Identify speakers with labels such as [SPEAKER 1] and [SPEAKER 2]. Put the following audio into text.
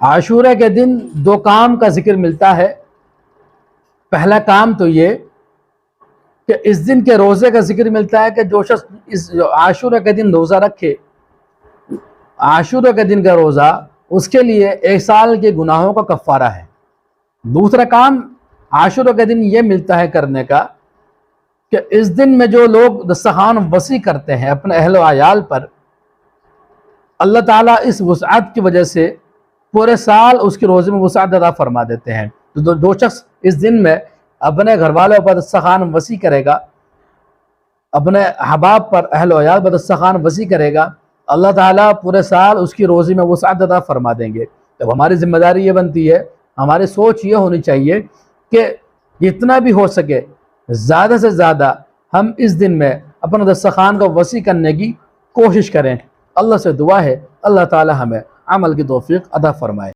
[SPEAKER 1] आशूरा के दिन दो काम का जिक्र मिलता है। पहला काम तो ये कि इस दिन के रोज़े का जिक्र मिलता है कि जो शख्स इस आशूरा के दिन रोज़ा रखे, आशूरा के दिन का रोज़ा उसके लिए एक साल के गुनाहों का कफ़ारा है। दूसरा काम आशूरा के दिन ये मिलता है करने का कि इस दिन में जो लोग दस्तरखान वसी करते हैं अपने अहल व अयाल पर, अल्लाह ताला इस वुसअत की वजह से पूरे साल उसके रोज़े में वुसअत अता फरमा देते हैं। तो जो शख्स इस दिन में अपने घर वालों पर दस्तरखान वसी करेगा, अपने अहबाब पर अहल व अयाल पर दस्तरखान वसी करेगा, अल्लाह ताला पूरे साल उसकी रोज़ी में वुसअत अता फरमा देंगे। तो हमारी ज़िम्मेदारी ये बनती है, हमारी सोच ये होनी चाहिए कि जितना भी हो सके ज़्यादा से ज़्यादा हम इस दिन में अपने दस्तरखान को वसी करने की कोशिश करें। अल्लाह से दुआ है अल्लाह ताला हमें अमल की तौफीक अता फरमाए।